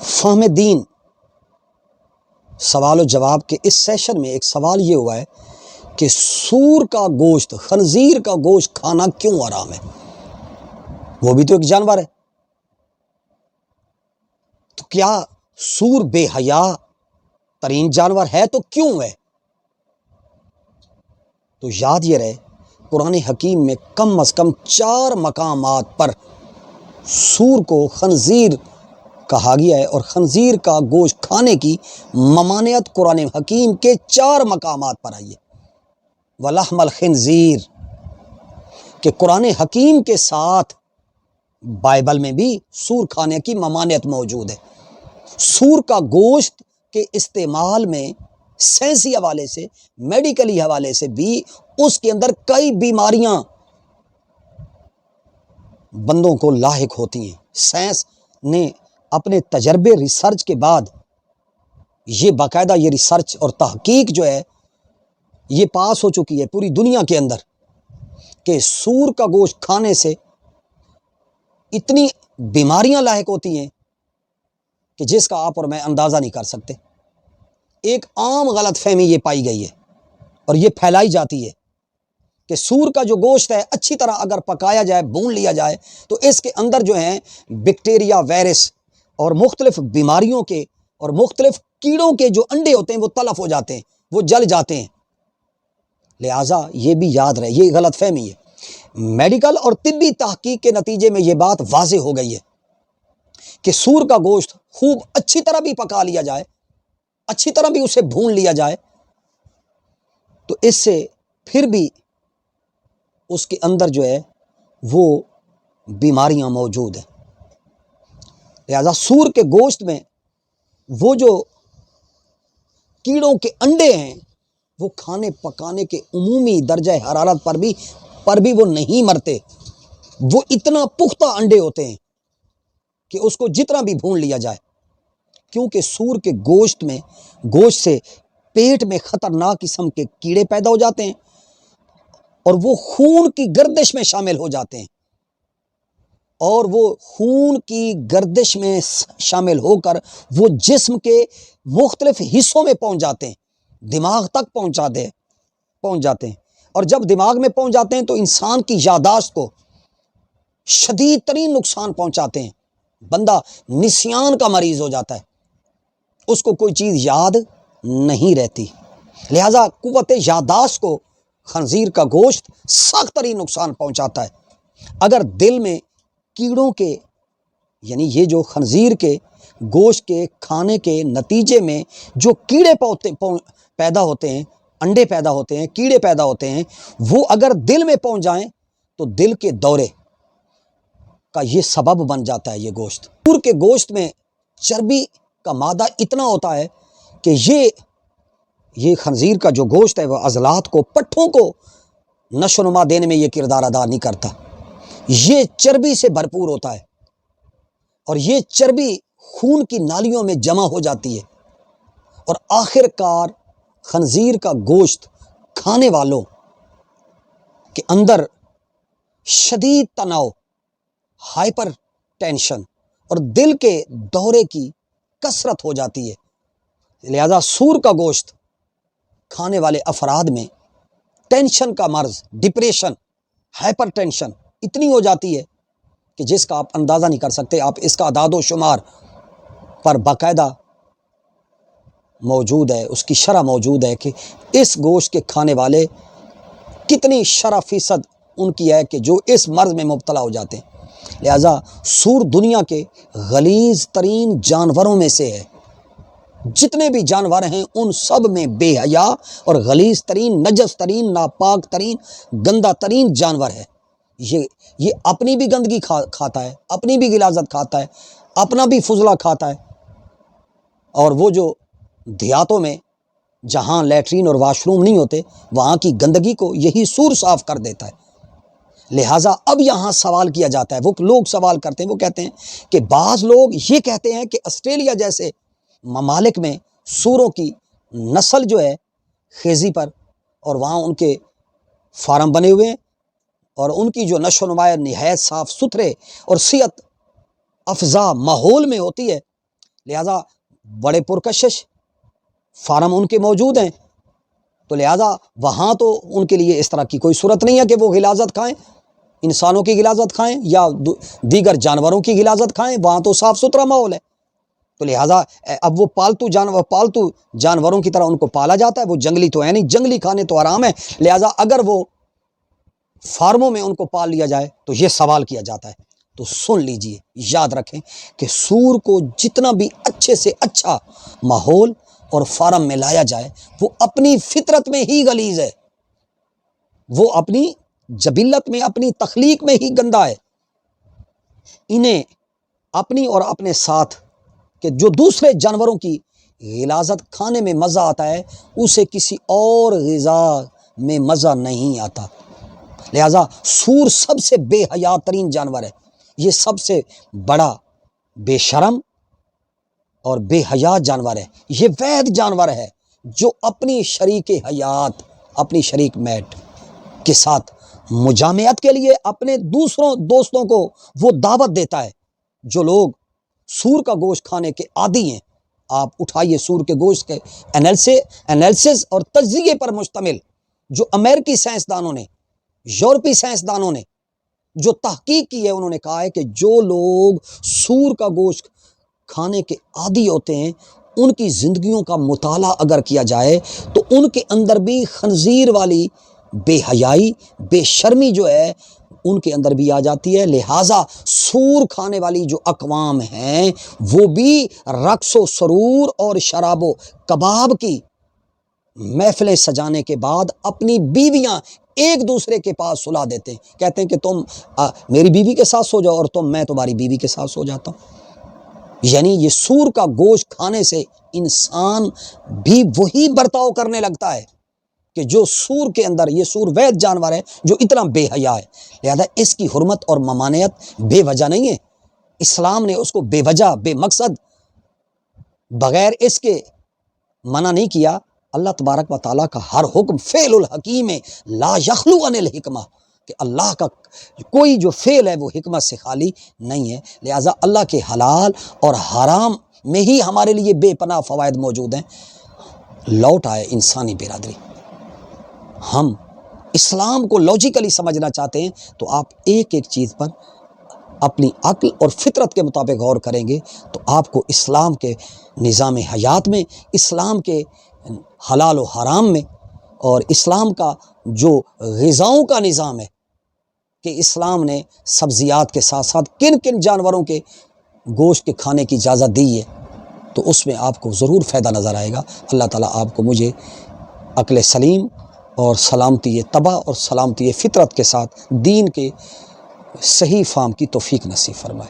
فہم دین سوال و جواب کے اس سیشن میں ایک سوال یہ ہوا ہے کہ سور کا گوشت، خنزیر کا گوشت کھانا کیوں حرام ہے؟ وہ بھی تو ایک جانور ہے، تو کیا سور بے حیا ترین جانور ہے تو کیوں ہے؟ تو یاد یہ رہے، قرآن حکیم میں کم از کم 4 مقامات پر سور کو خنزیر کہا گیا ہے، اور خنزیر کا گوشت کھانے کی ممانعت قرآن حکیم کے 4 مقامات پر آئی ہے۔ وَلَحْمَ الْخِنْزِيرِ کہ قرآن حکیم کے ساتھ بائبل میں بھی سور کھانے کی ممانعت موجود ہے۔ سور کا گوشت کے استعمال میں سائنسی حوالے سے، میڈیکلی حوالے سے بھی اس کے اندر کئی بیماریاں بندوں کو لاحق ہوتی ہیں۔ سائنس نے اپنے تجربے ریسرچ کے بعد یہ باقاعدہ یہ ریسرچ اور تحقیق جو ہے یہ پاس ہو چکی ہے پوری دنیا کے اندر کہ سور کا گوشت کھانے سے اتنی بیماریاں لاحق ہوتی ہیں کہ جس کا آپ اور میں اندازہ نہیں کر سکتے۔ ایک عام غلط فہمی یہ پائی گئی ہے اور یہ پھیلائی جاتی ہے کہ سور کا جو گوشت ہے اچھی طرح اگر پکایا جائے، بھون لیا جائے، تو اس کے اندر جو ہیں بیکٹیریا، وائرس اور مختلف بیماریوں کے اور مختلف کیڑوں کے جو انڈے ہوتے ہیں وہ تلف ہو جاتے ہیں، وہ جل جاتے ہیں۔ لہٰذا یہ بھی یاد رہے، یہ غلط فہمی ہے۔ میڈیکل اور طبی تحقیق کے نتیجے میں یہ بات واضح ہو گئی ہے کہ سور کا گوشت خوب اچھی طرح بھی پکا لیا جائے، اچھی طرح بھی اسے بھون لیا جائے، تو اس سے پھر بھی اس کے اندر جو ہے وہ بیماریاں موجود ہیں۔ لہذا سور کے گوشت میں وہ جو کیڑوں کے انڈے ہیں وہ کھانے پکانے کے عمومی درجہ حرارت پر بھی وہ نہیں مرتے، وہ اتنا پختہ انڈے ہوتے ہیں کہ اس کو جتنا بھی بھون لیا جائے، کیونکہ سور کے گوشت سے پیٹ میں خطرناک قسم کے کیڑے پیدا ہو جاتے ہیں اور وہ خون کی گردش میں شامل ہو جاتے ہیں، اور وہ خون کی گردش میں شامل ہو کر وہ جسم کے مختلف حصوں میں پہنچ جاتے ہیں، دماغ تک پہنچ جاتے ہیں، اور جب دماغ میں پہنچ جاتے ہیں تو انسان کی یادداشت کو شدید ترین نقصان پہنچاتے ہیں۔ بندہ نسیان کا مریض ہو جاتا ہے، اس کو کوئی چیز یاد نہیں رہتی۔ لہذا قوت یادداشت کو خنزیر کا گوشت سخت ترین نقصان پہنچاتا ہے۔ اگر دل میں کیڑوں کے یعنی یہ جو خنزیر کے گوشت کے کھانے کے نتیجے میں جو کیڑے پیدا ہوتے ہیں، انڈے پیدا ہوتے ہیں، کیڑے پیدا ہوتے ہیں، وہ اگر دل میں پہنچ جائیں تو دل کے دورے کا یہ سبب بن جاتا ہے یہ گوشت۔ سور کے گوشت میں چربی کا مادہ اتنا ہوتا ہے کہ یہ خنزیر کا جو گوشت ہے وہ عضلات کو، پٹھوں کو نشو و نما دینے میں یہ کردار ادا نہیں کرتا، یہ چربی سے بھرپور ہوتا ہے، اور یہ چربی خون کی نالیوں میں جمع ہو جاتی ہے، اور آخر کار خنزیر کا گوشت کھانے والوں کے اندر شدید تناؤ، ہائپر ٹینشن اور دل کے دورے کی کثرت ہو جاتی ہے۔ لہذا سور کا گوشت کھانے والے افراد میں ٹینشن کا مرض، ڈپریشن، ہائپر ٹینشن اتنی ہو جاتی ہے کہ جس کا آپ اندازہ نہیں کر سکتے۔ آپ اس کا اعداد و شمار پر باقاعدہ موجود ہے، اس کی شرح موجود ہے کہ اس گوشت کے کھانے والے کتنی شرح فیصد ان کی ہے کہ جو اس مرض میں مبتلا ہو جاتے ہیں۔ لہذا سور دنیا کے غلیظ ترین جانوروں میں سے ہے، جتنے بھی جانور ہیں ان سب میں بے حیا اور غلیظ ترین، نجس ترین، ناپاک ترین، گندہ ترین جانور ہے۔ یہ اپنی بھی گندگی کھاتا ہے، اپنی بھی غلاظت کھاتا ہے، اپنا بھی فضلہ کھاتا ہے، اور وہ جو دیہاتوں میں جہاں لیٹرین اور واش روم نہیں ہوتے وہاں کی گندگی کو یہی سور صاف کر دیتا ہے۔ لہٰذا اب یہاں سوال کیا جاتا ہے، وہ لوگ سوال کرتے ہیں، وہ کہتے ہیں کہ بعض لوگ یہ کہتے ہیں کہ آسٹریلیا جیسے ممالک میں سوروں کی نسل جو ہے خیزی پر، اور وہاں ان کے فارم بنے ہوئے ہیں، اور ان کی جو نشو و نما نہایت صاف ستھرے اور صحت افزا ماحول میں ہوتی ہے، لہٰذا بڑے پرکشش فارم ان کے موجود ہیں، تو لہٰذا وہاں تو ان کے لیے اس طرح کی کوئی صورت نہیں ہے کہ وہ غلاظت کھائیں، انسانوں کی غلاظت کھائیں یا دیگر جانوروں کی غلاظت کھائیں، وہاں تو صاف ستھرا ماحول ہے۔ تو لہٰذا اب وہ پالتو جانوروں کی طرح ان کو پالا جاتا ہے، وہ جنگلی تو ہے نہیں، جنگلی کھانے تو حرام ہے، لہٰذا اگر وہ فارموں میں ان کو پال لیا جائے تو یہ سوال کیا جاتا ہے۔ تو سن لیجئے، یاد رکھیں کہ سور کو جتنا بھی اچھے سے اچھا ماحول اور فارم میں لایا جائے، وہ اپنی فطرت میں ہی غلیظ ہے، وہ اپنی جبلت میں، اپنی تخلیق میں ہی گندا ہے۔ انہیں اپنی اور اپنے ساتھ کہ جو دوسرے جانوروں کی غلاظت کھانے میں مزہ آتا ہے، اسے کسی اور غذا میں مزہ نہیں آتا۔ لہذا سور سب سے بے حیا ترین جانور ہے، یہ سب سے بڑا بے شرم اور بے حیا جانور ہے، یہ وید جانور ہے جو اپنی شریک حیات، اپنی شریک میٹ کے ساتھ مجامعت کے لیے اپنے دوستوں کو وہ دعوت دیتا ہے۔ جو لوگ سور کا گوشت کھانے کے عادی ہیں، آپ اٹھائیے سور کے گوشت کے انالیسس اور تجزیے پر مشتمل جو امریکی سائنسدانوں نے، یورپی سائنسدانوں نے جو تحقیق کی ہے، انہوں نے کہا ہے کہ جو لوگ سور کا گوشت کھانے کے عادی ہوتے ہیں، ان کی زندگیوں کا مطالعہ اگر کیا جائے تو ان کے اندر بھی خنزیر والی بے حیائی، بے شرمی جو ہے ان کے اندر بھی آ جاتی ہے۔ لہٰذا سور کھانے والی جو اقوام ہیں وہ بھی رقص و سرور اور شراب و کباب کی محفلیں سجانے کے بعد اپنی بیویاں ایک دوسرے کے پاس سلا دیتے ہیں، کہتے ہیں کہ تم میری بیوی کے ساتھ سو جاؤ اور میں تمہاری بیوی کے ساتھ سو جاتا ہوں۔ یعنی یہ سور کا گوشت کھانے سے انسان بھی وہی برتاؤ کرنے لگتا ہے کہ جو سور کے اندر، یہ سور وید جانور ہے جو اتنا بے حیا ہے، لہذا اس کی حرمت اور ممانعت بے وجہ نہیں ہے۔ اسلام نے اس کو بے وجہ، بے مقصد، بغیر اس کے منع نہیں کیا۔ اللہ تبارک و تعالیٰ کا ہر حکم فعل الحکیم لا یخلو عن الحکمہ، کہ اللہ کا کوئی جو فعل ہے وہ حکمت سے خالی نہیں ہے۔ لہٰذا اللہ کے حلال اور حرام میں ہی ہمارے لیے بے پناہ فوائد موجود ہیں۔ لوٹ آئے انسانی برادری، ہم اسلام کو لاجیکلی سمجھنا چاہتے ہیں تو آپ ایک ایک چیز پر اپنی عقل اور فطرت کے مطابق غور کریں گے تو آپ کو اسلام کے نظام حیات میں، اسلام کے حلال و حرام میں، اور اسلام کا جو غذاؤں کا نظام ہے کہ اسلام نے سبزیات کے ساتھ ساتھ کن کن جانوروں کے گوشت کے کھانے کی اجازت دی ہے، تو اس میں آپ کو ضرور فائدہ نظر آئے گا۔ اللہ تعالیٰ آپ کو مجھے عقل سلیم اور سلامتی طبع اور سلامتی فطرت کے ساتھ دین کے صحیح فہم کی توفیق نصیب فرمائے۔